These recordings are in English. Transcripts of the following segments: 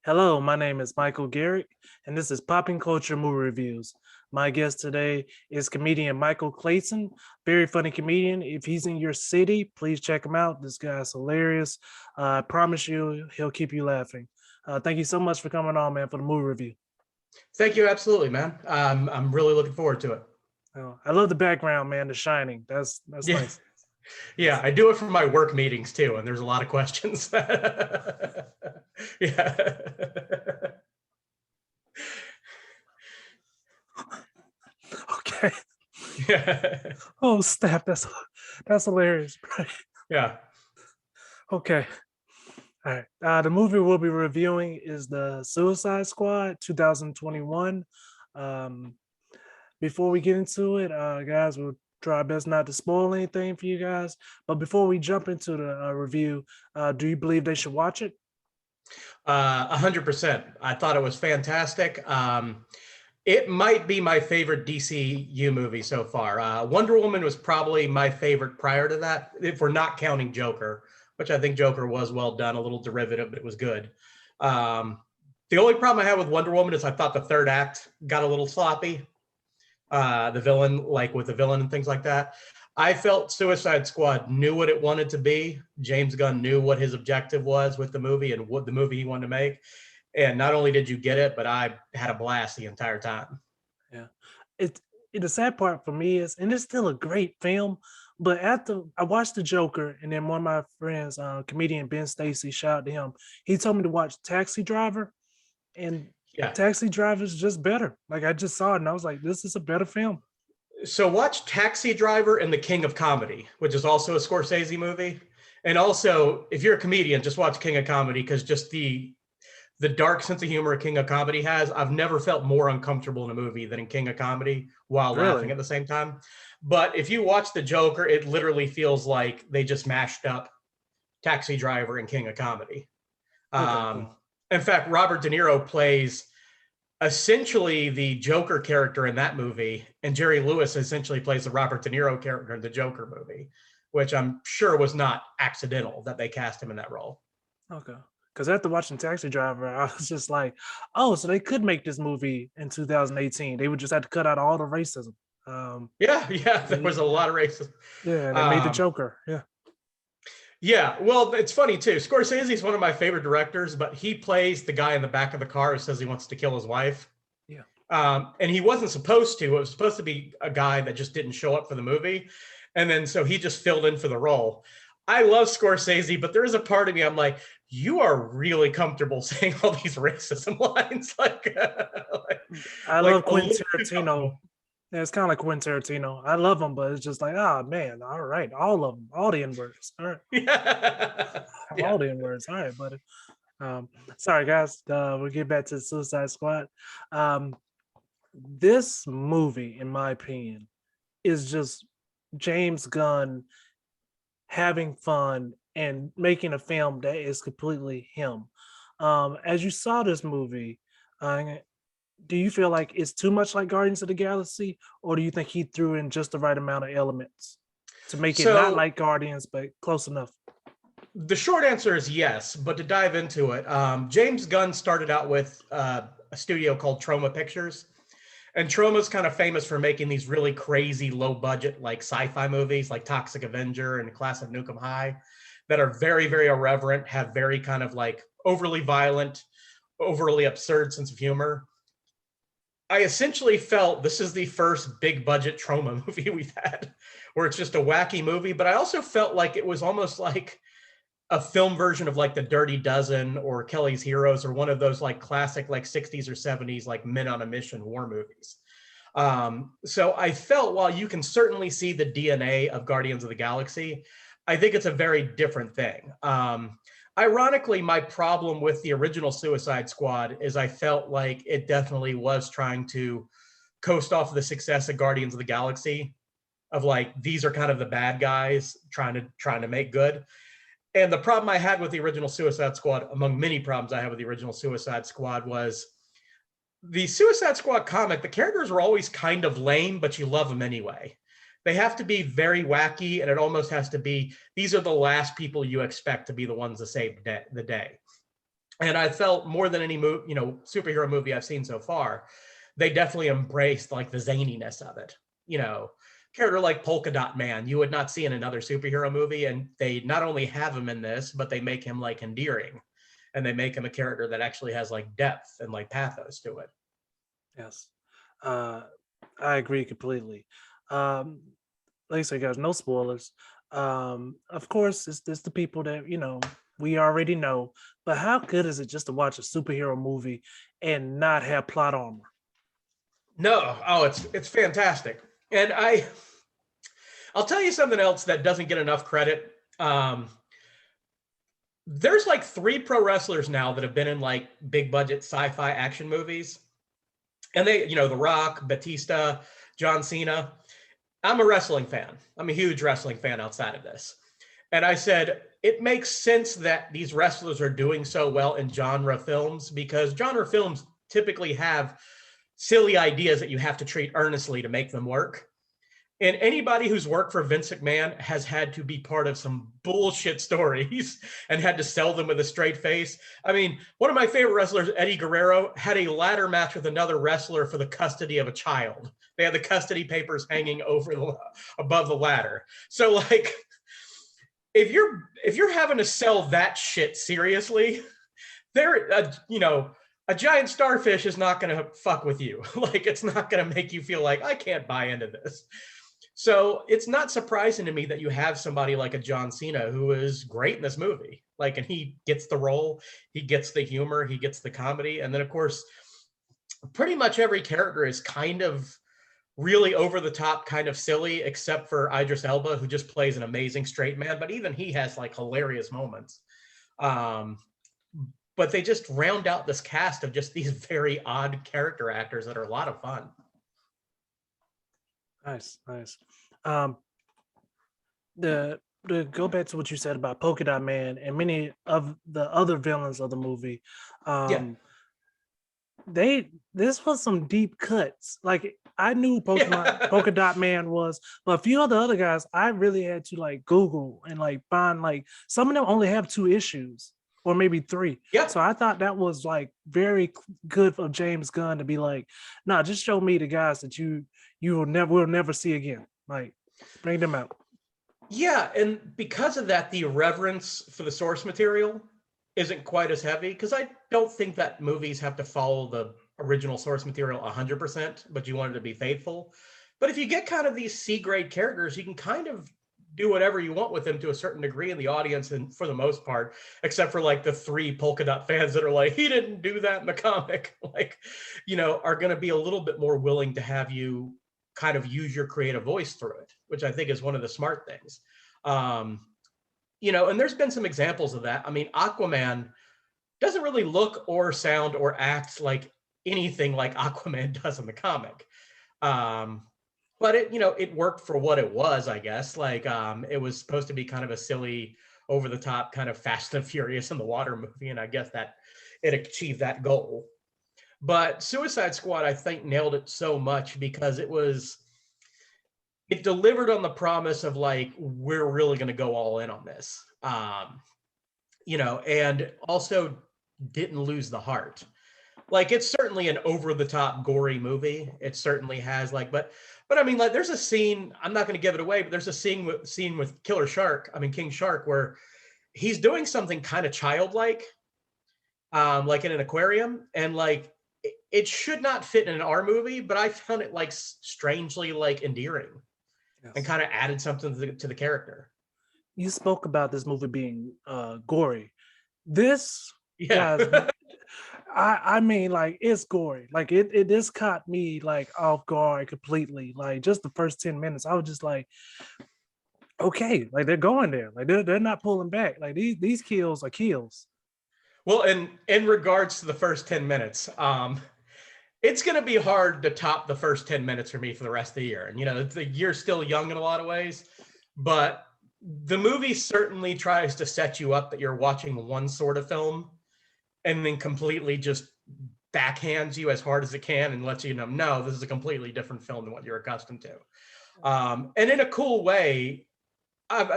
Hello, my name is Michael Garrick, and this is PoppinCulture Movie Reviews. My guest today is comedian Michael Clayton, very funny comedian. If he's in your city, please check him out. This guy's hilarious. I promise you, he'll keep you laughing. Thank you so much for coming on, man, for the movie review. Thank you. Absolutely, man. I'm really looking forward to it. I love the background, man. The Shining. That's Yeah. nice. Yeah. I do it for my work meetings too. And there's a lot of questions. Yeah. Okay. Yeah. Oh, snap. That's hilarious. Yeah. Okay. All right. The movie we'll be reviewing is The Suicide Squad 2021. Um, Before we get into it, guys, we'll try our best not to spoil anything for you guys. But before we jump into the review, do you believe they should watch it? 100%. I thought it was fantastic. It might be my favorite DCU movie so far. Wonder Woman was probably my favorite prior to that, if we're not counting Joker, which I think Joker was well done, a little derivative, but it was good. The only problem I had with Wonder Woman is I thought the third act got a little sloppy. The villain, like with the villain and things like that. I felt Suicide Squad knew what it wanted to be. James Gunn knew what his objective was with the movie and what the movie he wanted to make. And not only did you get it, but I had a blast the entire time. Yeah. It, the sad part for me is, and it's still a great film, but after I watched The Joker, and then one of my friends, comedian Ben Stacy, shout out to him. He told me to watch Taxi Driver, and Yeah. Taxi Driver is just better. Like I just saw it, and I was like, this is a better film. So watch Taxi Driver and The King of Comedy, which is also a Scorsese movie. And also, if you're a comedian, just watch King of Comedy because just the dark sense of humor King of Comedy has, I've never felt more uncomfortable in a movie than in King of Comedy while laughing Really? at the same time. But if you watch The Joker, it literally feels like they just mashed up Taxi Driver and King of Comedy. Okay, Um, cool. in fact, Robert De Niro plays essentially the Joker character in that movie, and Jerry Lewis essentially plays the Robert De Niro character in the Joker movie, which I'm sure was not accidental that they cast him in that role. Okay. Because after watching Taxi Driver, I was just like, oh, so they could make this movie in 2018. They would just have to cut out all the racism. Yeah, yeah, there was a Yeah, lot of racism. yeah, and they made the Um, Joker. Yeah. yeah, well, it's funny too. Scorsese is one of my favorite directors, but he plays the guy in the back of the car who says he wants to kill his wife. Yeah. And he wasn't supposed to. It was supposed to be a guy that just didn't show up for the movie. And then so he just filled in for the role. I love Scorsese, but there is a part of me I'm like, you are really comfortable saying all these racism lines, I like love a little Quentin too Tarantino. comfortable. Yeah, it's kind of like Quentin Tarantino. I love him, but it's just like, ah, man, all right, all of them, all the N words. All right, Yeah, all yeah. the N words. All right, buddy. Sorry, guys. We'll get back to the Suicide Squad. Um, this movie, in my opinion, is just James Gunn having fun and making a film that is completely him. As you saw this movie, uh, do you feel like it's too much like Guardians of the Galaxy, or do you think he threw in just the right amount of elements to make it not So like Guardians, but close enough? the short answer is yes, but to dive into it, James Gunn started out with a studio called Troma Pictures. And Troma's kind of famous for making these really crazy low budget, like sci-fi movies like Toxic Avenger and Class of Nukem High that are very, very irreverent, have very kind of like overly violent, overly absurd sense of humor. I essentially felt this is the first big budget Troma movie we've had where it's just a wacky movie, but I also felt like it was almost like a film version of like the Dirty Dozen or Kelly's Heroes or one of those like classic like 60s or 70s like men on a mission war movies. So I felt while you can certainly see the DNA of Guardians of the Galaxy, I think it's a very different thing. Ironically, my problem with the original Suicide Squad is I felt like it definitely was trying to coast off the success of Guardians of the Galaxy, of like these are kind of the bad guys trying to make good. And the problem I had with the original Suicide Squad, among many problems I had with the original Suicide Squad, was the Suicide Squad comic. The characters were always kind of lame, but you love them anyway. They have to be very wacky, and it almost has to be these are the last people you expect to be the ones to save the day. And I felt more than any superhero movie I've seen so far, they definitely embraced like the zaniness of it. You know, character like Polka Dot Man, you would not see in another superhero movie, and they not only have him in this, but they make him like endearing, and they make him a character that actually has like depth and like pathos to it. Yes. Uh, I agree completely. Um, like I said, guys, no spoilers. Of course, it's the people that we already know. But how good is it just to watch a superhero movie and not have plot armor? No, oh, it's fantastic, and I'll tell you something else that doesn't get enough credit. There's like 3 pro wrestlers now that have been in like big budget sci-fi action movies, and they, The Rock, Batista, John Cena. I'm a wrestling fan. I'm a huge wrestling fan outside of this. And I said, it makes sense that these wrestlers are doing so well in genre films, because genre films typically have silly ideas that you have to treat earnestly to make them work. And anybody who's worked for Vince McMahon has had to be part of some bullshit stories and had to sell them with a straight face. I mean, one of my favorite wrestlers, Eddie Guerrero, had a ladder match with another wrestler for the custody of a child. They had the custody papers hanging above the ladder. So like, if you're having to sell that shit seriously, a giant starfish is not going to fuck with you. Like, it's not going to make you feel like I can't buy into this. So it's not surprising to me that you have somebody like a John Cena who is great in this movie. Like, and he gets the role, he gets the humor, he gets the comedy. And then, of course, pretty much every character is kind of really over the top, kind of silly, except for Idris Elba, who just plays an amazing straight man. But even he has like hilarious moments. But they just round out this cast of just these very odd character actors that are a lot of fun. Nice, nice. Um, the to go back to what you said about Polka Dot Man and many of the other villains of the movie, Yeah. um, this was some deep cuts. Like I knew Yeah. Polka Dot Man was, but a few of the other guys, I really had to like Google and like find like some of them only have 2 issues or maybe 3. Yeah. So I thought that was like very good of James Gunn to be like, nah, just show me the guys that you will never see again. Like bring them out. Yeah, and because of that, the reverence for the source material isn't quite as heavy, because I don't think that movies have to follow the original source material 100%, but you want it to be faithful. But if you get kind of these C-grade characters, you can kind of do whatever you want with them to a certain degree in the audience, and for the most part, except for like the 3 polka dot fans that are like, he didn't do that in the comic, like, are going to be a little bit more willing to have you kind of use your creative voice through it, which I think is one of the smart things. Um, and there's been some examples of that. I mean, Aquaman doesn't really look or sound or act like anything like Aquaman does in the comic. But it worked for what it was, I guess. Like, it was supposed to be kind of a silly, over the top kind of Fast and Furious in the water movie, and I guess that it achieved that goal. But Suicide Squad, I think, nailed it so much because it delivered on the promise of like, we're really going to go all in on this. And also didn't lose the heart. Like, it's certainly an over the top gory movie. It certainly has like, but I mean, like, there's a scene, I'm not going to give it away, but there's a scene with King Shark, where he's doing something kind of childlike, like in an aquarium, and like it should not fit in an R movie, but I found it like strangely like endearing, and Yes. kind of added something to the character. You spoke about this movie being gory. This Yeah. guys, I mean, like it's gory. Like it just caught me like off guard completely. Like just the first 10 minutes, I was just like, okay, like they're going there. Like they're not pulling back. Like these kills are kills. Well, in regards to the first 10 minutes, it's going to be hard to top the first 10 minutes for me for the rest of the year. And, the year's still young in a lot of ways, but the movie certainly tries to set you up that you're watching one sort of film and then completely just backhands you as hard as it can and lets you know, no, this is a completely different film than what you're accustomed to. And in a cool way,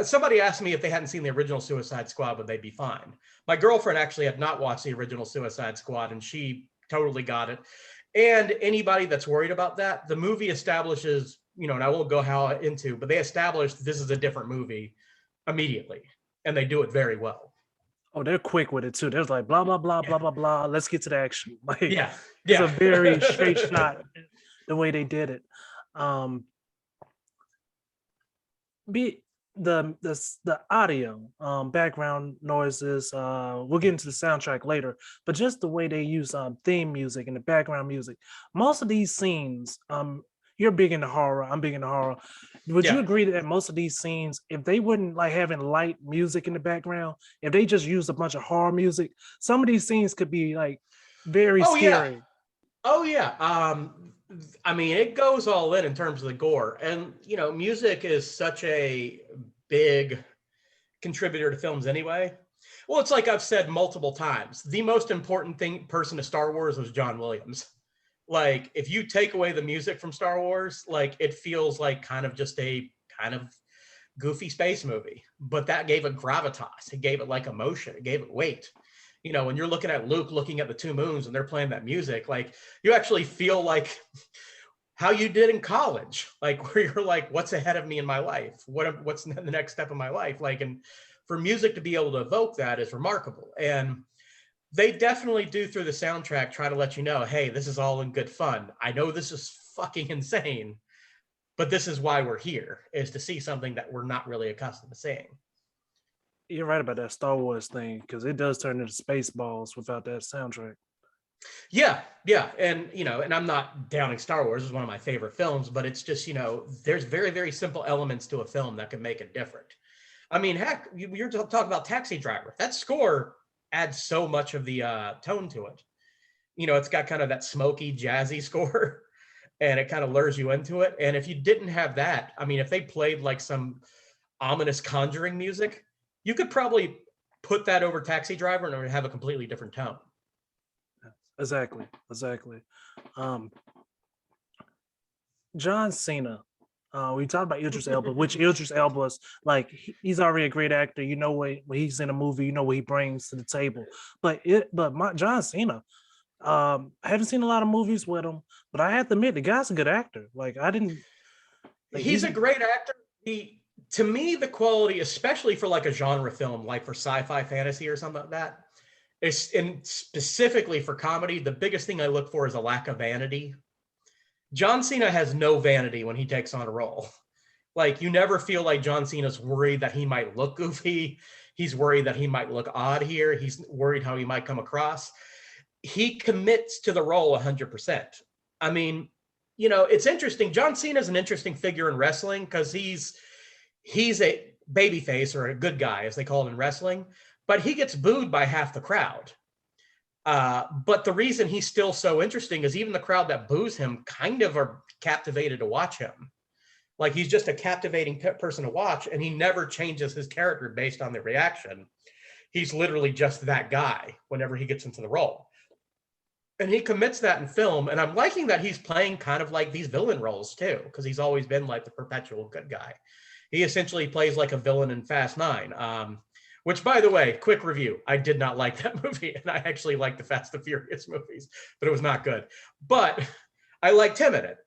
Somebody asked me if they hadn't seen the original Suicide Squad, would they be fine? My girlfriend actually had not watched the original Suicide Squad, and she totally got it. And anybody that's worried about that, the movie establishes, and I won't go into, but they established this is a different movie immediately, and they do it very well. Oh, they're quick with it too. There's like blah blah blah Yeah, blah blah blah. Let's get to the action. Like yeah, it's yeah. a very straight shot the way they did it. Um, be the audio, background noises. We'll get into the soundtrack later, but just the way they use theme music and the background music. Most of these scenes, you're big into horror. I'm big into horror. Would you Yeah. agree that most of these scenes, if they wouldn't like having light music in the background, if they just used a bunch of horror music, some of these scenes could be like very Oh yeah. scary. Oh yeah. I mean, it goes all in terms of the gore, and music is such a big contributor to films anyway. Well, it's like I've said multiple times. The most important person to Star Wars was John Williams. Like, if you take away the music from Star Wars, like it feels like kind of just a kind of goofy space movie. But that gave it gravitas. It gave it like emotion. It gave it weight. When you're looking at Luke looking at the two moons and they're playing that music, like you actually feel like how you did in college, like where you're like, what's ahead of me in my life? What's the next step of my life? Like, and for music to be able to evoke that is remarkable. And they definitely do through the soundtrack try to let you know, hey, this is all in good fun. I know this is fucking insane, but this is why we're here, is to see something that we're not really accustomed to seeing. You're right about that Star Wars thing because it does turn into Spaceballs without that soundtrack. Yeah, yeah, and I'm not downing Star Wars. It's one of my favorite films, but it's just there's very very simple elements to a film that can make it different. I mean, heck, you're talking about Taxi Driver. That score adds so much of the tone to it. It's got kind of that smoky, jazzy score, and it kind of lures you into it. And if you didn't have that, I mean, if they played like some ominous Conjuring music, you could probably put that over Taxi Driver and it would have a completely different tone. Exactly. Um, John Cena. We talked about Idris Elba, which Idris Elba is like he's already a great actor. You know when he's in a movie, you know what he brings to the table. But John Cena, I haven't seen a lot of movies with him, but I have to admit the guy's a good actor. Like I didn't like He's a great actor. To me, the quality, especially for like a genre film, like for sci-fi fantasy or something like that, is, and specifically for comedy, the biggest thing I look for is a lack of vanity. John Cena has no vanity when he takes on a role. Like, you never feel like John Cena's worried that he might look goofy. He's worried that he might look odd here. He's worried how he might come across. He commits to the role 100%. I mean, it's interesting. John Cena is an interesting figure in wrestling because he's a babyface, or a good guy, as they call it in wrestling, but he gets booed by half the crowd. But the reason he's still so interesting is even the crowd that boos him kind of are captivated to watch him. Like, he's just a captivating person to watch, and he never changes his character based on the reaction. He's literally just that guy whenever he gets into the role. And he commits that in film, and I'm liking that he's playing kind of like these villain roles too, because he's always been like the perpetual good guy. He essentially plays like a villain in Fast 9. Which, by the way, quick review, I did not like that movie, and I actually liked the Fast and Furious movies, but it was not good. But I liked him in it,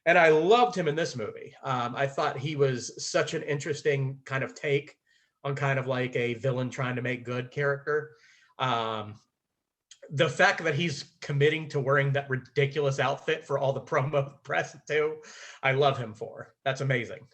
and I loved him in this movie. I thought he was such an interesting kind of take on kind of like a villain trying to make good character. The fact that he's committing to wearing that ridiculous outfit for all the promo press too, I love him for. That's amazing.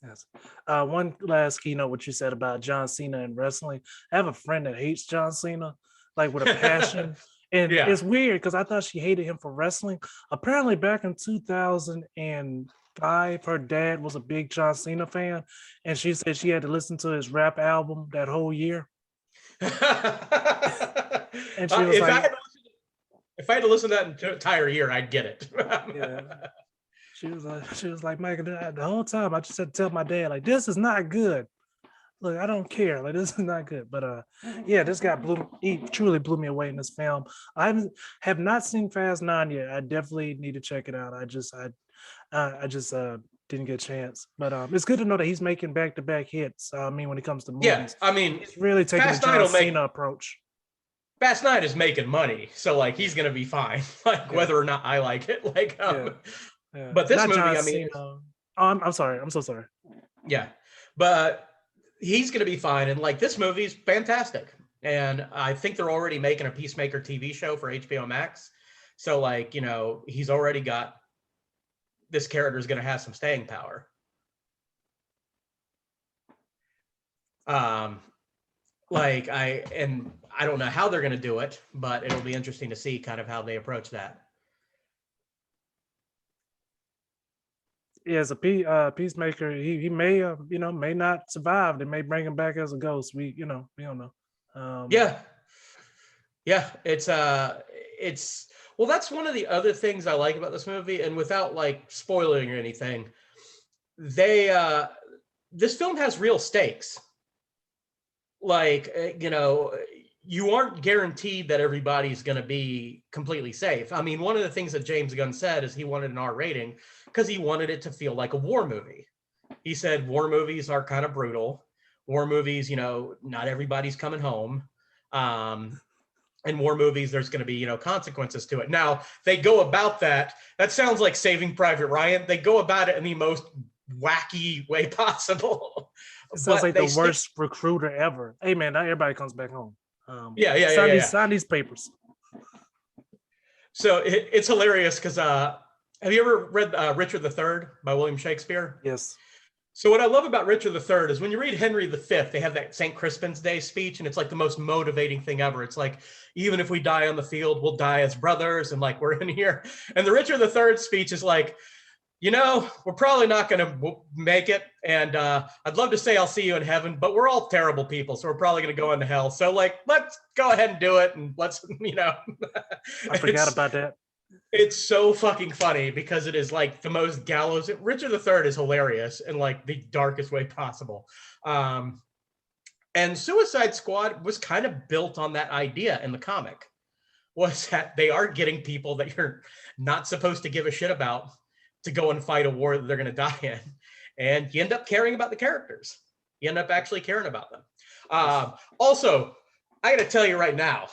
Yes. One last keynote, what you said about John Cena and wrestling. I have a friend that hates John Cena, like with a passion. And Yeah. it's weird because I thought she hated him for wrestling. Apparently, back in 2005, her dad was a big John Cena fan. And she said she had to listen to his rap album that whole year. And she was if like, I had to listen to that entire year, I'd get it. yeah. She was like, Michael, the whole time I just had to tell my dad, like, this is not good. Look, I don't care. Like, this is not good. But yeah, this guy he truly blew me away in this film. Have not seen Fast 9 yet. I definitely need to check it out. I just didn't get a chance. But it's good to know that he's making back-to-back hits. I mean, when it comes to Yeah, movies, I mean, he's really taking the Fast 9 John will make Cena approach. Fast 9 is making money, so like he's gonna be fine, like Yeah. whether or not I like it. Like, Yeah. but this Not movie, John I mean, Cena. Oh, I'm sorry. I'm so sorry. yeah, but he's gonna be fine, and like this movie's fantastic, and I think they're already making a Peacemaker TV show for HBO Max, so like he's already got this character is gonna have some staying power. Um, like I don't know how they're gonna do it, but it'll be interesting to see kind of how they approach that. Yeah, as a peacemaker, he may may not survive. They may bring him back as a ghost. We we don't know. Yeah, yeah, it's well, that's one of the other things I like about this movie, and without like spoiling or anything, they this film has real stakes. Like you aren't guaranteed that everybody's going to be completely safe. I mean, one of the things that James Gunn said is he wanted an R rating because he wanted it to feel like a war movie. He said war movies are kind of brutal. War movies, not everybody's coming home. In war movies, there's going to be, consequences to it. Now, they go about that. That sounds like Saving Private Ryan. They go about it in the most wacky way possible. It sounds But like they the stick. worst recruiter ever. Hey man, not everybody comes back home. Yeah. Sign these papers. So it's hilarious because have you ever read Richard III by William Shakespeare? Yes. So what I love about Richard III is when you read Henry V, they have that St. Crispin's Day speech, and it's like the most motivating thing ever. It's like, even if we die on the field, we'll die as brothers, and like we're in here. And the Richard III speech is like, we're probably not going to make it, and I'd love to say I'll see you in heaven, but we're all terrible people, so we're probably going to go into hell. So like, let's go ahead and do it, and let's, I forgot about that. It's so fucking funny because it is like the most gallows. Richard III is hilarious in like the darkest way possible. And Suicide Squad was kind of built on that idea in the comic, was that they are getting people that you're not supposed to give a shit about to go and fight a war that they're going to die in. And you end up caring about the characters. You end up actually caring about them. Also, I got to tell you right now,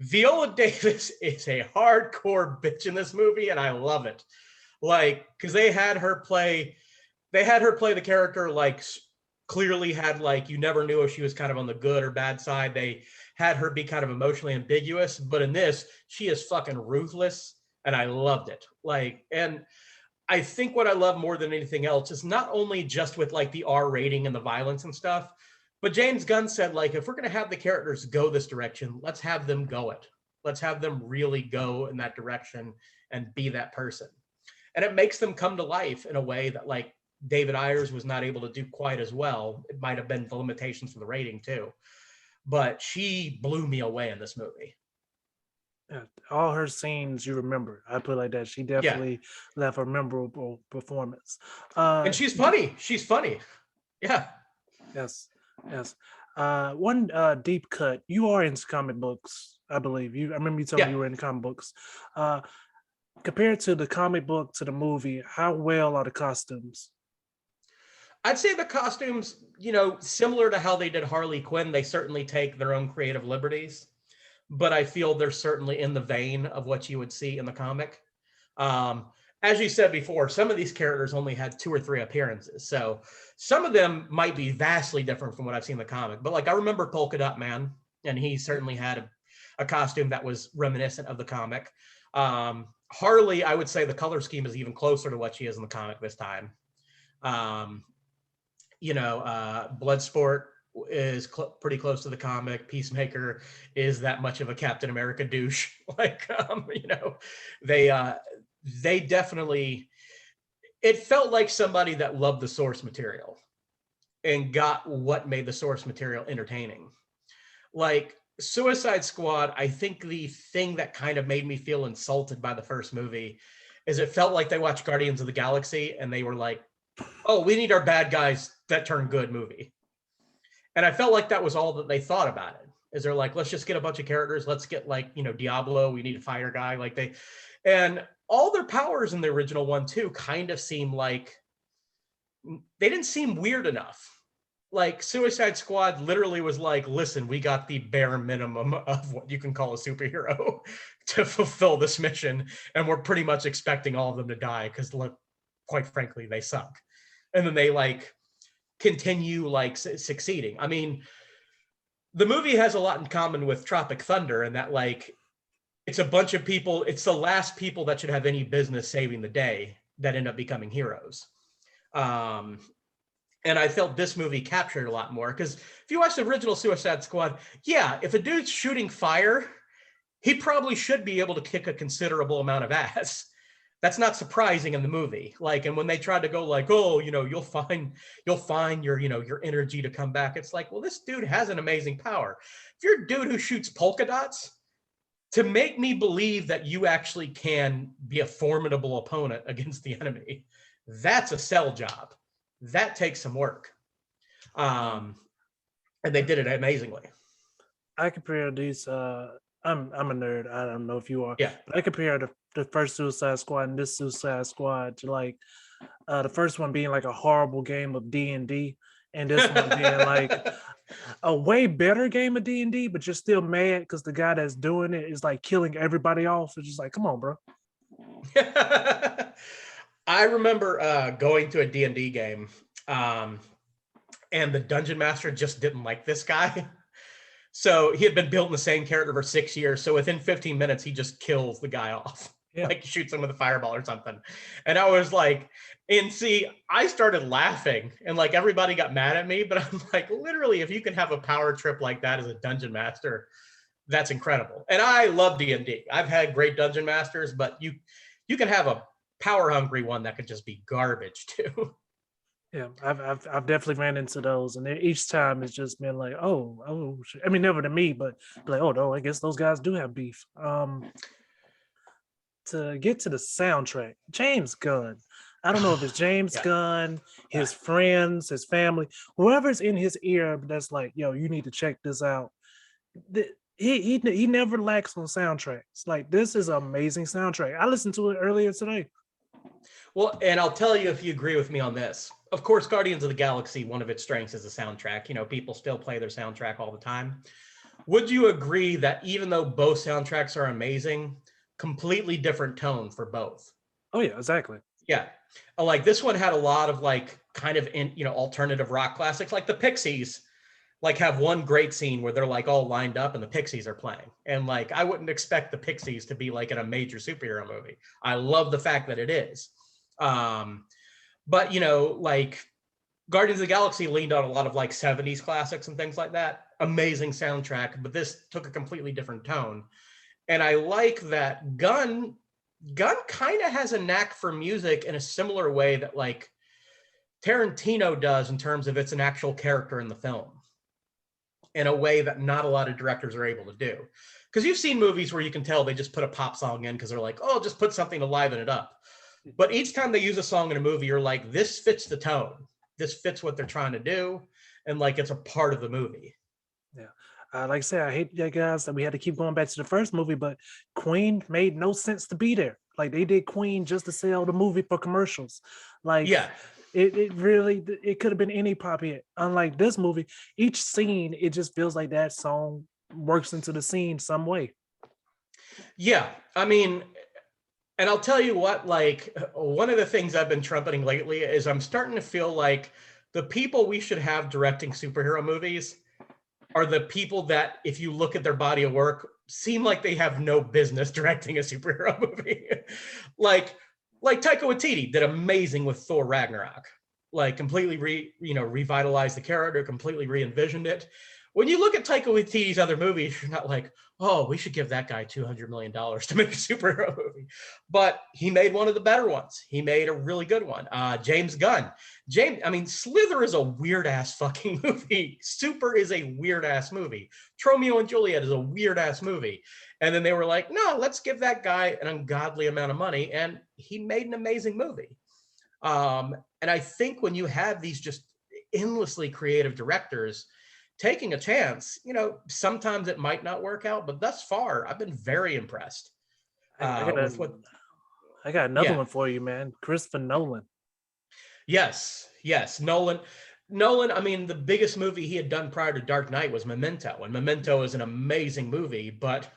Viola Davis is a hardcore bitch in this movie, and I love it. Like, because they had her play the character like clearly had like you never knew if she was kind of on the good or bad side. They had her be kind of emotionally ambiguous, but in this, she is fucking ruthless, and I loved it. Like, and I think what I love more than anything else is not only just with like the R rating and the violence and stuff, but James Gunn said, like, if we're going to have the characters go this direction, let's have them go it. Let's have them really go in that direction and be that person. And it makes them come to life in a way that, like, David Ayers was not able to do quite as well. It might have been the limitations for the rating, too. But she blew me away in this movie. Yeah, all her scenes you remember. I put it like that. She definitely left a memorable performance. And she's funny. She's funny. Yeah. Yes. One deep cut. You are into comic books, I believe. I remember you told me you were in comic books. Compared to the comic book to the movie, how well are the costumes? I'd say the costumes, similar to how they did Harley Quinn, they certainly take their own creative liberties, but I feel they're certainly in the vein of what you would see in the comic. As you said before, some of these characters only had 2 or 3 appearances. So some of them might be vastly different from what I've seen in the comic. But like I remember Polka Dot Man, and he certainly had a costume that was reminiscent of the comic. Harley, I would say the color scheme is even closer to what she is in the comic this time. Bloodsport is pretty close to the comic. Peacemaker is that much of a Captain America douche. Like, they definitely, it felt like somebody that loved the source material and got what made the source material entertaining. Like Suicide Squad, I think the thing that kind of made me feel insulted by the first movie is it felt like they watched Guardians of the Galaxy and they were like, oh, we need our bad guys that turn good movie. And I felt like that was all that they thought about it. Is they're like, let's just get a bunch of characters. Let's get like, you know, Diablo. We need a fire guy. Like and all their powers in the original one too kind of seem like they didn't seem weird enough. Like Suicide Squad literally was like, listen, we got the bare minimum of what you can call a superhero to fulfill this mission. And we're pretty much expecting all of them to die because, look, quite frankly, they suck. And then they like continue like succeeding. I mean, the movie has a lot in common with Tropic Thunder in that like it's a bunch of people, it's the last people that should have any business saving the day that end up becoming heroes. Um, and I felt this movie captured a lot more because if you watch the original Suicide Squad, yeah, if a dude's shooting fire, he probably should be able to kick a considerable amount of ass. That's not surprising in the movie. Like, and when they tried to go like, oh, you know, you'll find your, you know, your energy to come back. It's like, well, this dude has an amazing power. If you're a dude who shoots polka dots, to make me believe that you actually can be a formidable opponent against the enemy, that's a sell job. That takes some work. And they did it amazingly. I compare these. I'm a nerd. I don't know if you are. Yeah. But I compare the first Suicide Squad and this Suicide Squad to like the first one being like a horrible game of D&D, and this one being like a way better game of D&D, but you're still mad because the guy that's doing it is like killing everybody off. It's just like, come on, bro. I remember going to a D&D game, and the dungeon master just didn't like this guy. So he had been building the same character for 6 years. So within 15 minutes, he just kills the guy off. Yeah. Like shoots him with a fireball or something. And I was like, and see, I started laughing and like everybody got mad at me, but I'm like, literally, if you can have a power trip like that as a dungeon master, that's incredible. And I love D&D. I've had great dungeon masters, but you can have a power hungry one that could just be garbage too. Yeah, I've definitely ran into those, and each time it's just been like, oh, I mean, never to me, but like, oh no, I guess those guys do have beef. To get to the soundtrack, James Gunn. I don't know if it's James Gunn, his friends, his family, whoever's in his ear that's like, yo, you need to check this out. He never lacks on soundtracks. Like this is an amazing soundtrack. I listened to it earlier today. Well, and I'll tell you if you agree with me on this. Of course, Guardians of the Galaxy, one of its strengths is the soundtrack. You know, people still play their soundtrack all the time. Would you agree that even though both soundtracks are amazing, completely different tone for both? Oh yeah, exactly. Yeah. Like this one had a lot of like kind of alternative rock classics, like the Pixies like have one great scene where they're like all lined up and the Pixies are playing. And like I wouldn't expect the Pixies to be like in a major superhero movie. I love the fact that it is. But you know, like Guardians of the Galaxy leaned on a lot of like 70s classics and things like that. Amazing soundtrack, but this took a completely different tone. And I like that Gunn kind of has a knack for music in a similar way that like Tarantino does in terms of it's an actual character in the film in a way that not a lot of directors are able to do. Because you've seen movies where you can tell they just put a pop song in because they're like, oh, just put something to liven it up. But each time they use a song in a movie, you're like, this fits the tone. This fits what they're trying to do. And like, it's a part of the movie. Yeah. Like I said, I hate that guys that we had to keep going back to the first movie, but Queen made no sense to be there. Like they did Queen just to sell the movie for commercials. Like yeah, it really it could have been any pop hit. Unlike this movie, each scene it just feels like that song works into the scene some way. Yeah, I mean, and I'll tell you what, like one of the things I've been trumpeting lately is I'm starting to feel like the people we should have directing superhero movies are the people that, if you look at their body of work, seem like they have no business directing a superhero movie. like Taika Waititi did amazing with Thor Ragnarok. Like completely revitalized the character, completely re-envisioned it. When you look at Taika Waititi's other movies, you're not like, oh, we should give that guy $200 million to make a superhero movie. But he made one of the better ones. He made a really good one. James Gunn. Slither is a weird-ass fucking movie. Super is a weird-ass movie. Romeo and Juliet is a weird-ass movie. And then they were like, no, let's give that guy an ungodly amount of money. And he made an amazing movie. And I think when you have these just endlessly creative directors, taking a chance. Sometimes it might not work out, but thus far, I've been very impressed I got with what. I got another Yeah. one for you, man. Christopher Nolan. Yes. Yes. Nolan. I mean, the biggest movie he had done prior to Dark Knight was Memento, and Memento is an amazing movie. But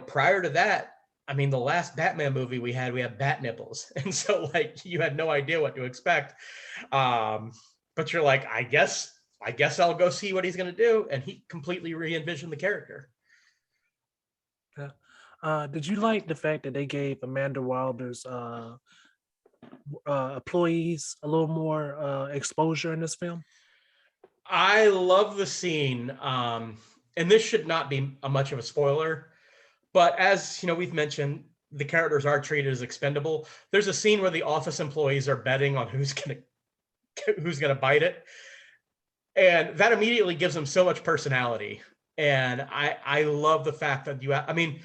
prior to that, I mean, the last Batman movie we had bat nipples, and so like you had no idea what to expect. But you're like, I guess I'll go see what he's gonna do, and he completely re-envisioned the character. Yeah. Did you like the fact that they gave Amanda Wilder's employees a little more exposure in this film? I love the scene, and this should not be much of a spoiler, but as we've mentioned, the characters are treated as expendable. There's a scene where the office employees are betting on who's gonna bite it, and that immediately gives them so much personality. And I love the fact that I mean,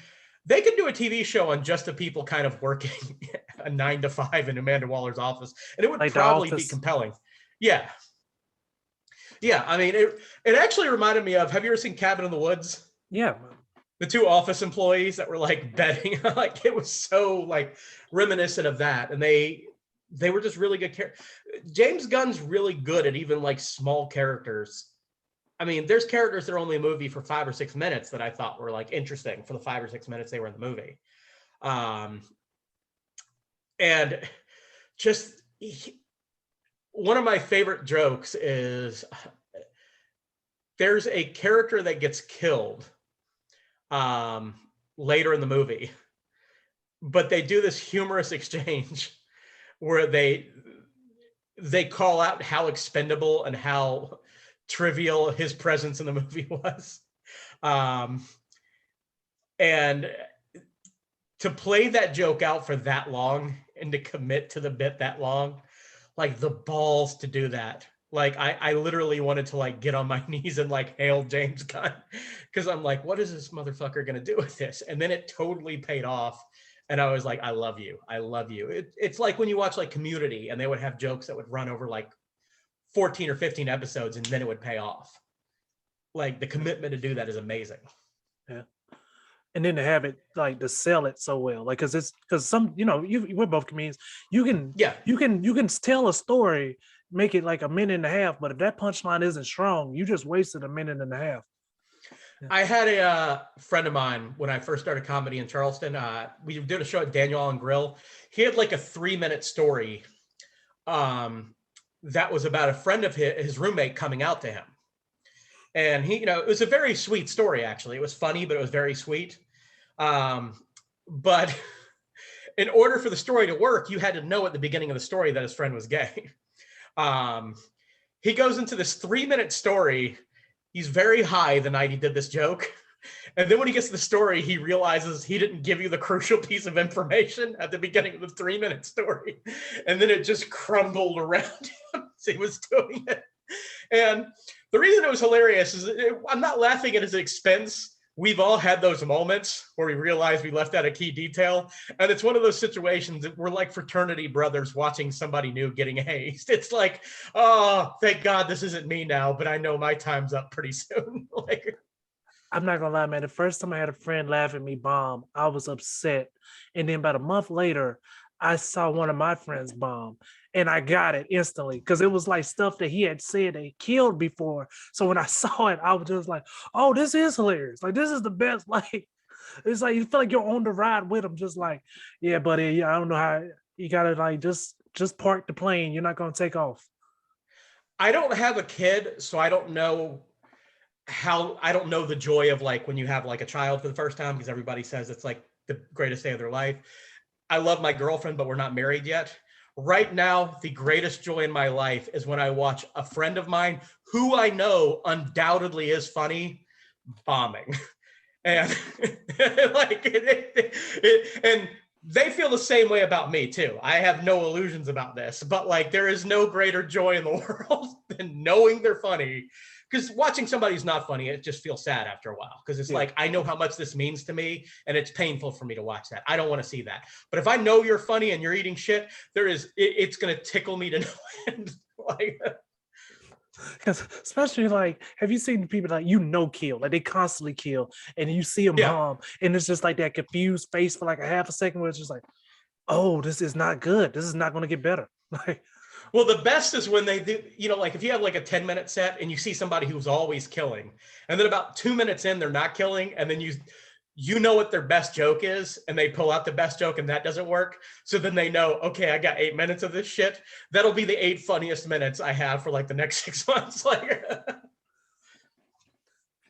they could do a TV show on just the people kind of working a 9 to 5 in Amanda Waller's office, and it would Like The probably be Office? compelling. Yeah, yeah. I mean, it actually reminded me of. Have you ever seen Cabin in the Woods? Yeah. The two office employees that were like betting, like it was so like reminiscent of that, and they were just really good characters. James Gunn's really good at even like small characters. I mean, there's characters that are only a movie for 5 or 6 minutes that I thought were like interesting for the 5 or 6 minutes they were in the movie. And just one of my favorite jokes is there's a character that gets killed later in the movie, but they do this humorous exchange where they call out how expendable and how trivial his presence in the movie was. And to play that joke out for that long and to commit to the bit that long, like the balls to do that. Like I literally wanted to like get on my knees and like hail James Gunn, because I'm like, what is this motherfucker gonna do with this? And then it totally paid off. And I was like, I love you. I love you. It's like when you watch like Community and they would have jokes that would run over like 14 or 15 episodes and then it would pay off. Like the commitment to do that is amazing. Yeah. And then to have it like to sell it so well, like because some we're both comedians. You can Yeah. you can tell a story, make it like a minute and a half, but if that punchline isn't strong, you just wasted a minute and a half. Yeah. I had a friend of mine when I first started comedy in Charleston. We did a show at Daniel Allen Grill. He had like a 3-minute story that was about a friend of his roommate coming out to him. And he, it was a very sweet story, actually. It was funny, but it was very sweet. But in order for the story to work, you had to know at the beginning of the story that his friend was gay. He goes into this 3-minute story. He's very high the night he did this joke. And then when he gets to the story, he realizes he didn't give you the crucial piece of information at the beginning of the 3-minute story. And then it just crumbled around him as he was doing it. And the reason it was hilarious is I'm not laughing at his expense. We've all had those moments where we realize we left out a key detail. And it's one of those situations that we're like fraternity brothers watching somebody new getting hazed. It's like, oh, thank God this isn't me now, but I know my time's up pretty soon. Like, I'm not gonna lie, man. The first time I had a friend laugh at me bomb, I was upset. And then about a month later, I saw one of my friends bomb and I got it instantly because it was like stuff that he had said that he killed before. So when I saw it, I was just like, oh, this is hilarious. Like, this is the best. Like, it's like you feel like you're on the ride with him, just like, yeah, buddy, yeah, I don't know how you gotta like just park the plane. You're not gonna take off. I don't have a kid, so I don't know the joy of like when you have like a child for the first time, because everybody says it's like the greatest day of their life. I love my girlfriend, but we're not married yet. Right now, the greatest joy in my life is when I watch a friend of mine who I know undoubtedly is funny bombing. And like and they feel the same way about me too. I have no illusions about this, but like there is no greater joy in the world than knowing they're funny. Because watching somebody who's not funny, it just feels sad after a while. Because it's like, I know how much this means to me, and it's painful for me to watch that. I don't want to see that. But if I know you're funny and you're eating shit, it's going to tickle me to no end. Like, Because especially like, have you seen the people like kill, like they constantly kill, and you see them Yeah. and it's just like that confused face for like a half a second, where it's just like, oh, this is not good. This is not going to get better. Like, Well, the best is when they do, like if you have like a 10-minute set and you see somebody who's always killing, and then about 2 minutes in, they're not killing, and then you know what their best joke is, and they pull out the best joke and that doesn't work. So then they know, okay, I got 8 minutes of this shit. That'll be the 8 funniest minutes I have for like the next 6 months. Like,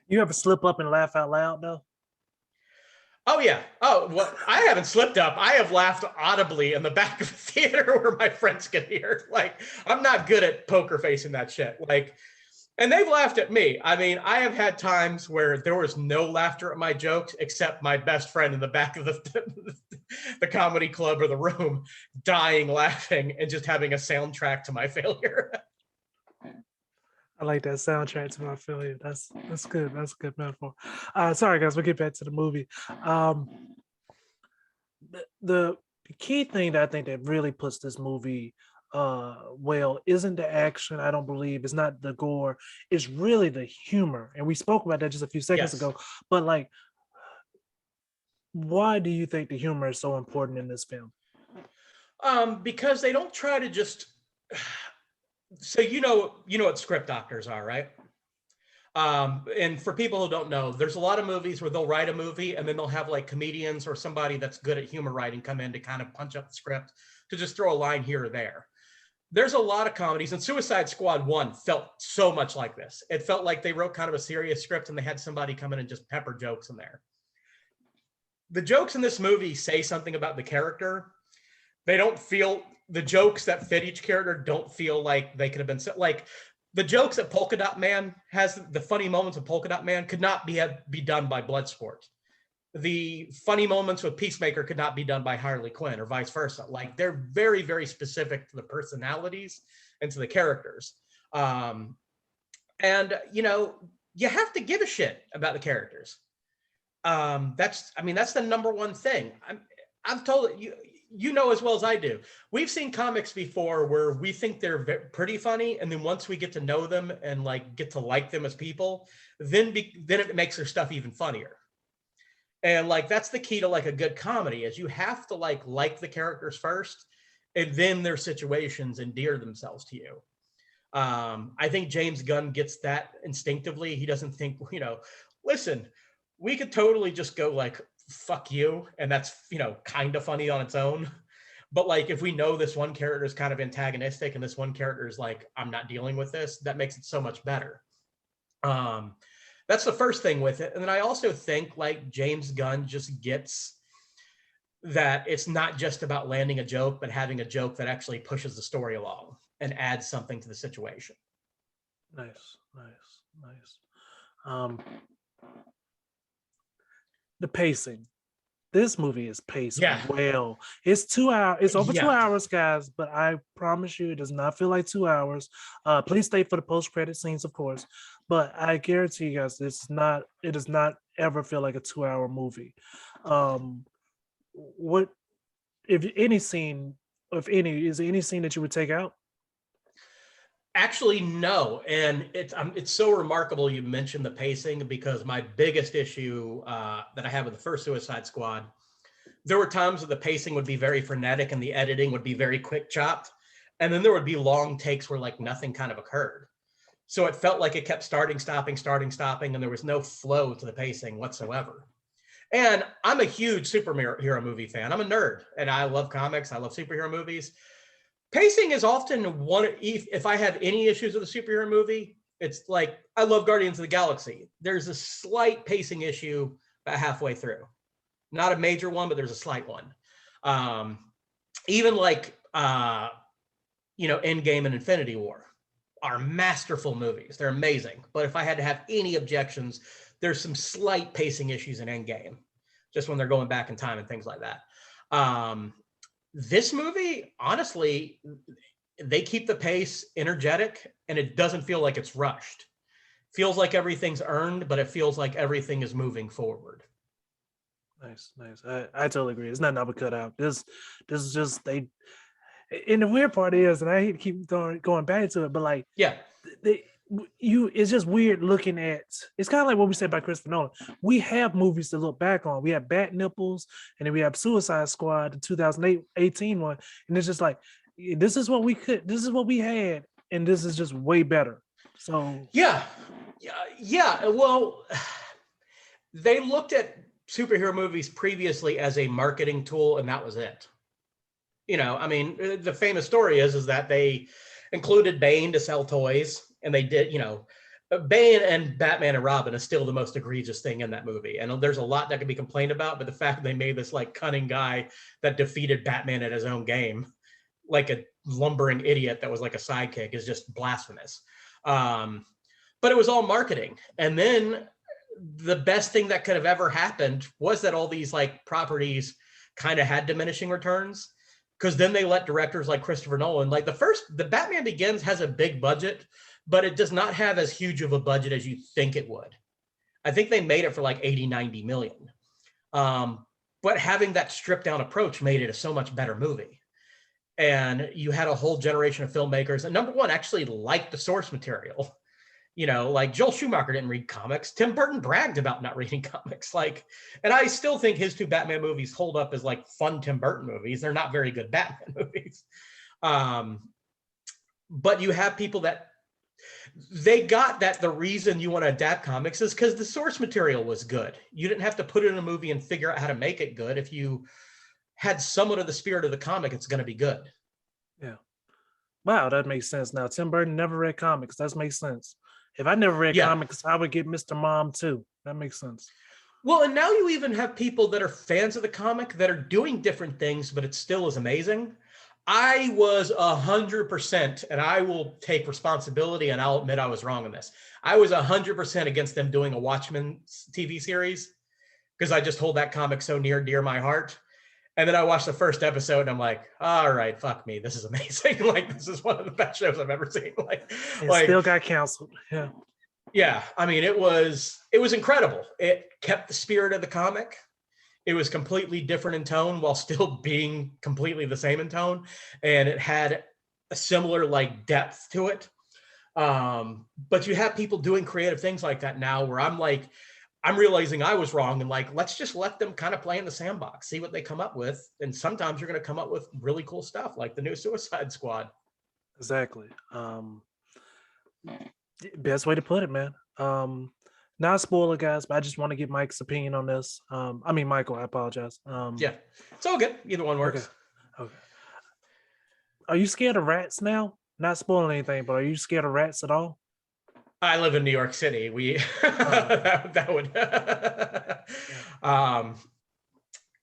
you ever slip up and laugh out loud though? oh yeah. Oh, well, I haven't slipped up. I have laughed audibly in the back of the theater where my friends can hear. Like, I'm not good at poker facing that shit. Like, and they've laughed at me. I mean, I have had times where there was no laughter at my jokes except my best friend in the back of the comedy club or the room dying laughing and just having a soundtrack to my failure. I like that soundtrack to my failure. That's good. That's a good metaphor. Sorry guys, we'll get back to the movie. The key thing that I think that really puts this movie well isn't the action. I don't believe it's not the gore. It's really the humor, and we spoke about that just a few seconds Yes. ago. But like, why do you think the humor is so important in this film? Because they don't try to just so what script doctors are, right? And for people who don't know, there's a lot of movies where they'll write a movie and then they'll have like comedians or somebody that's good at humor writing come in to kind of punch up the script to just throw a line here or there. There's a lot of comedies, and Suicide Squad 1 felt so much like this. It felt like they wrote kind of a serious script and they had somebody come in and just pepper jokes in there. The jokes in this movie say something about the character. They don't feel, the jokes that fit each character don't feel like they could have been like the jokes that Polka Dot Man has, the funny moments of Polka Dot Man could not be done by Bloodsport. The funny moments with Peacemaker could not be done by Harley Quinn or vice versa. Like, they're very, very specific to the personalities and to the characters. And you have to give a shit about the characters. That's the number one thing. I've told you, as well as I do. We've seen comics before where we think they're pretty funny, and then once we get to know them and like get to like them as people, then it makes their stuff even funnier. And like, that's the key to like a good comedy, is you have to like the characters first, and then their situations endear themselves to you. I think James Gunn gets that instinctively. He doesn't think, listen, we could totally just go like, fuck you, and that's kind of funny on its own. But like, if we know this one character is kind of antagonistic and this one character is like, I'm not dealing with this, that makes it so much better. That's the first thing with it. And then I also think like James Gunn just gets that it's not just about landing a joke, but having a joke that actually pushes the story along and adds something to the situation. Nice. The pacing. This movie is paced well. It's 2 hours. It's over 2 hours, guys. But I promise you, it does not feel like 2 hours. Please stay for the post-credit scenes, of course. But I guarantee you guys, it does not ever feel like a 2-hour movie. What, if any scene, is there any scene that you would take out? Actually, no. And it's so remarkable you mentioned the pacing, because my biggest issue that I have with the first Suicide Squad, there were times where the pacing would be very frenetic and the editing would be very quick chopped. And then there would be long takes where like nothing kind of occurred. So it felt like it kept starting, stopping, and there was no flow to the pacing whatsoever. And I'm a huge superhero movie fan. I'm a nerd and I love comics. I love superhero movies. Pacing is often one, if I have any issues with a superhero movie, it's like, I love Guardians of the Galaxy. There's a slight pacing issue about halfway through. Not a major one, but there's a slight one. Even like, Endgame and Infinity War are masterful movies. They're amazing. But if I had to have any objections, there's some slight pacing issues in Endgame, just when they're going back in time and things like that. This movie, honestly, they keep the pace energetic and it doesn't feel like it's rushed. Feels like everything's earned, but it feels like everything is moving forward. Nice. I totally agree. It's nothing I would cut out. This is just and the weird part is, and I hate to keep going back to it, but like, yeah, it's just weird looking at. It's kind of like what we said about Christopher Nolan. We have movies to look back on. We have Bat Nipples, and then we have Suicide Squad, the 2018 one, and it's just like this is what we could, this is what we had, and this is just way better. So Yeah, yeah. Well, they looked at superhero movies previously as a marketing tool, and that was it. I mean, the famous story is that they included Bane to sell toys, and they did. Bane and Batman and Robin is still the most egregious thing in that movie, and there's a lot that can be complained about. But the fact they made this like cunning guy that defeated Batman at his own game, like a lumbering idiot that was like a sidekick, is just blasphemous. But it was all marketing, and then the best thing that could have ever happened was that all these like properties kind of had diminishing returns, because then they let directors like Christopher Nolan, like the Batman Begins has a big budget, but it does not have as huge of a budget as you think it would. I think they made it for like 80, 90 million. But having that stripped down approach made it a so much better movie. And you had a whole generation of filmmakers, and number one, actually liked the source material. Like Joel Schumacher didn't read comics. Tim Burton bragged about not reading comics. And I still think his two Batman movies hold up as like fun Tim Burton movies. They're not very good Batman movies. But you have people that they got that the reason you want to adapt comics is because the source material was good. You didn't have to put it in a movie and figure out how to make it good. If you had somewhat of the spirit of the comic, it's going to be good. yeah, wow, that makes sense. Now Tim Burton never read comics. That makes sense. If I never read comics, I would get Mr. Mom too. That makes sense. Well, and now you even have people that are fans of the comic that are doing different things, but it still is amazing. I was 100%, and I will take responsibility, and I'll admit I was wrong on this. I was 100% against them doing a Watchmen TV series because I just hold that comic so near dear my heart. And then I watched the first episode and I'm like, all right, fuck me. This is amazing. Like, this is one of the best shows I've ever seen. Still got canceled. Yeah. Yeah. I mean, it was incredible. It kept the spirit of the comic. It was completely different in tone while still being completely the same in tone. And it had a similar like depth to it. But you have people doing creative things like that now where I'm realizing I was wrong, and like, let's just let them kind of play in the sandbox, see what they come up with. And sometimes you're going to come up with really cool stuff like the new Suicide Squad. Exactly. Best way to put it, man. Not spoiler, guys, but I just want to get Mike's opinion on this. I mean, Michael, I apologize. Yeah, it's all good. Either one works. Okay. Are you scared of rats now? Not spoiling anything, but are you scared of rats at all? I live in New York City. We that would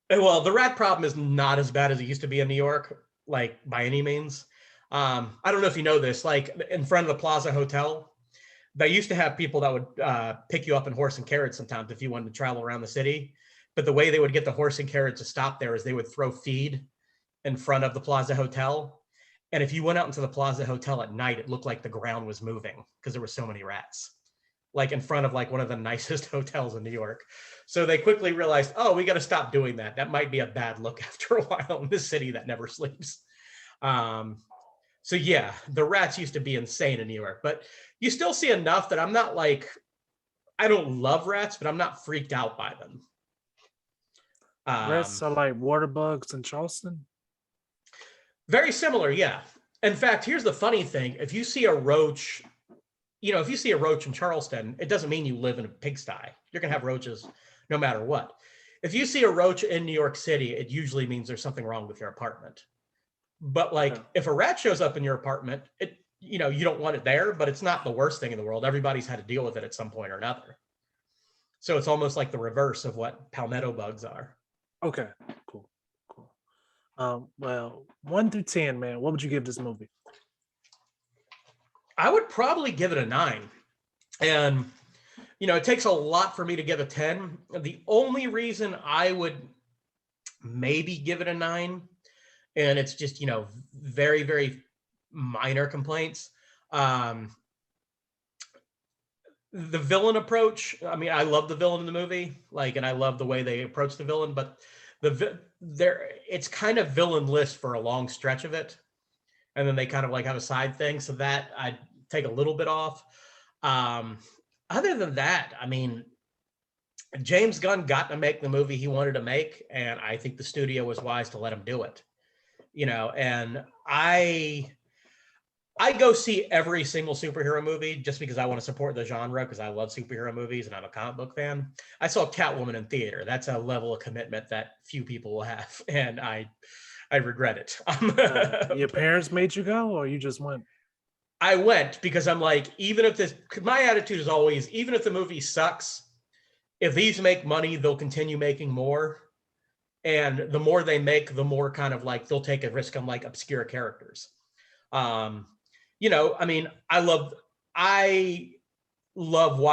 well, the rat problem is not as bad as it used to be in New York, like by any means. I don't know if you know this, like in front of the Plaza Hotel, they used to have people that would pick you up in horse and carriage sometimes if you wanted to travel around the city. But the way they would get the horse and carriage to stop there is they would throw feed in front of the Plaza Hotel. And if you went out into the Plaza Hotel at night, it looked like the ground was moving because there were so many rats, like in front of like one of the nicest hotels in New York. So they quickly realized, oh, we got to stop doing that. That might be a bad look after a while in this city that never sleeps. So yeah, the rats used to be insane in New York, but you still see enough that I'm not like, I don't love rats, but I'm not freaked out by them. Rats are like water bugs in Charleston? Very similar, yeah. In fact, here's the funny thing. If you see a roach, if you see a roach in Charleston, it doesn't mean you live in a pigsty. You're going to have roaches no matter what. If you see a roach in New York City, it usually means there's something wrong with your apartment. But like, if a rat shows up in your apartment, you don't want it there, but it's not the worst thing in the world. Everybody's had to deal with it at some point or another. So it's almost like the reverse of what palmetto bugs are. Okay, cool. Well, 1 through 10, man, what would you give this movie? I would probably give it a 9. And, it takes a lot for me to give a 10. The only reason I would maybe give it a 9, and it's just, very, very minor complaints. The villain approach, I mean, I love the villain in the movie, and I love the way they approach the villain, but it's kind of villainless for a long stretch of it, and then they kind of like have a side thing, so that I'd take a little bit off. Um, Other than that, I mean, James Gunn got to make the movie he wanted to make, and I think the studio was wise to let him do it. And I go see every single superhero movie just because I want to support the genre because I love superhero movies and I'm a comic book fan. I saw Catwoman in theater. That's a level of commitment that few people will have, and I regret it. Your parents made you go, or you just went? I went because I'm like, even if my attitude is always, even if the movie sucks, if these make money, they'll continue making more. And the more they make, the more kind of like they'll take a risk on like obscure characters. Um, I mean, I love Why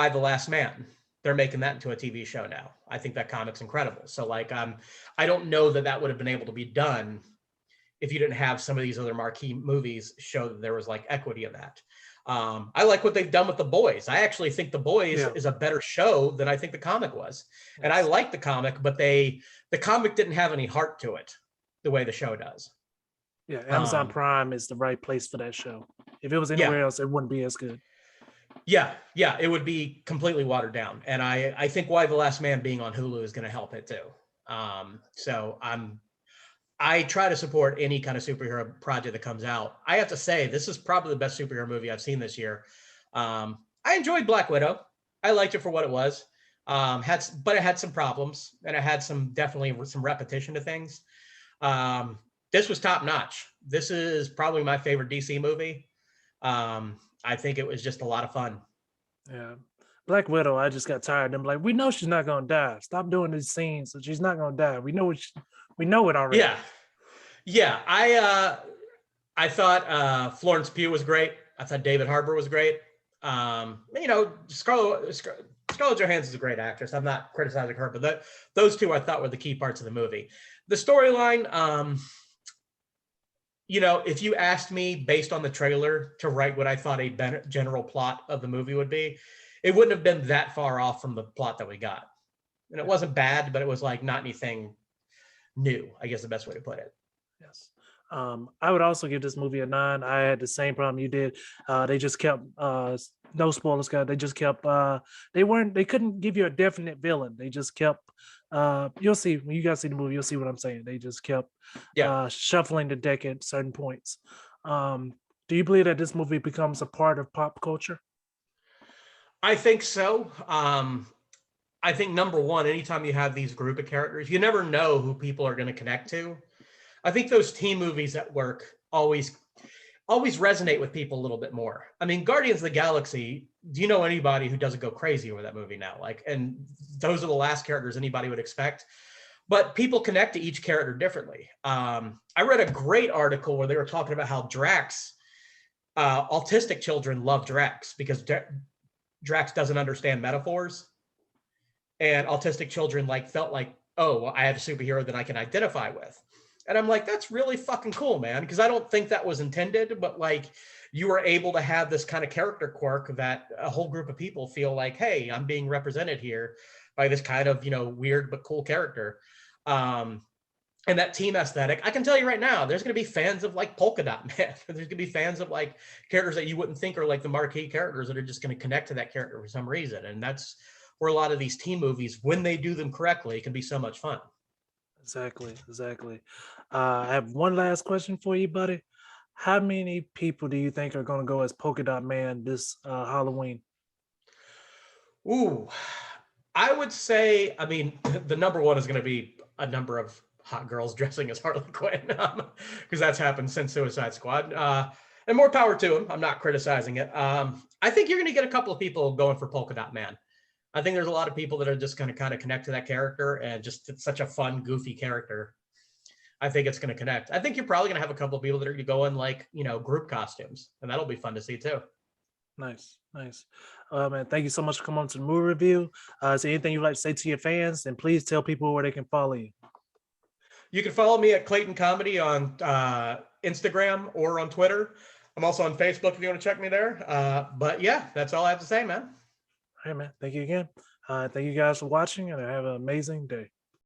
the Last Man. They're making that into a TV show now. I think that comic's incredible. So like, I don't know that would have been able to be done if you didn't have some of these other marquee movies show that there was like equity in that. I like what they've done with The Boys. I actually think The Boys is a better show than I think the comic was. Yes. And I like the comic, but the comic didn't have any heart to it the way the show does. Yeah, Amazon Prime is the right place for that show. If it was anywhere else, it wouldn't be as good. Yeah, it would be completely watered down. And I think Why the Last Man being on Hulu is going to help it too. So I try to support any kind of superhero project that comes out. I have to say, this is probably the best superhero movie I've seen this year. I enjoyed Black Widow. I liked it for what it was. But it had some problems, and it had definitely some repetition to things. This was top notch. This is probably my favorite DC movie. I think it was just a lot of fun. Yeah. Black Widow, I just got tired. I'm like, we know she's not gonna die. Stop doing these scenes. So she's not gonna die. We know it already. Yeah. I thought Florence Pugh was great. I thought David Harbour was great. Scarlett Johansson is a great actress. I'm not criticizing her, but those two I thought were the key parts of the movie. The storyline, if you asked me based on the trailer to write what I thought a general plot of the movie would be, it wouldn't have been that far off from the plot that we got. And it wasn't bad, but it was like not anything new, I guess the best way to put it. Yes. I would also give this movie a 9. I had the same problem you did. They just kept no spoilers, guys. They just kept they couldn't give you a definite villain. They just kept you'll see when you guys see the movie, you'll see what I'm saying. They just kept shuffling the deck at certain points. Do you believe that this movie becomes a part of pop culture? I think so. I think number one, anytime you have these group of characters, you never know who people are going to connect to. I think those team movies at work always resonate with people a little bit more. I mean, Guardians of the Galaxy, do you know anybody who doesn't go crazy over that movie now? And those are the last characters anybody would expect. But people connect to each character differently. I read a great article where they were talking about how Drax, autistic children love Drax because Drax doesn't understand metaphors. And autistic children felt like, oh, well, I have a superhero that I can identify with. And I'm like, that's really fucking cool, man. Because I don't think that was intended, but you were able to have this kind of character quirk that a whole group of people feel like, hey, I'm being represented here by this kind of, weird but cool character. And that team aesthetic, I can tell you right now, there's going to be fans of Polka Dot Man. There's going to be fans of characters that you wouldn't think are the marquee characters that are just going to connect to that character for some reason. And that's where a lot of these team movies, when they do them correctly, can be so much fun. Exactly. I have one last question for you, buddy. How many people do you think are going to go as Polka Dot Man this Halloween? Ooh, I would say, the number one is going to be a number of hot girls dressing as Harley Quinn, because that's happened since Suicide Squad. And more power to them. I'm not criticizing it. I think you're going to get a couple of people going for Polka Dot Man. I think there's a lot of people that are just going to kind of connect to that character, and just it's such a fun, goofy character. I think it's going to connect. I think you're probably going to have a couple of people that are going to go in group costumes, and that'll be fun to see too. Nice. Man, thank you so much for coming on to the movie review. Is there anything you'd like to say to your fans? And please tell people where they can follow you. You can follow me at Clayton Comedy on Instagram or on Twitter. I'm also on Facebook if you want to check me there. But yeah, that's all I have to say, man. All right, man. Thank you again. Thank you guys for watching, and have an amazing day.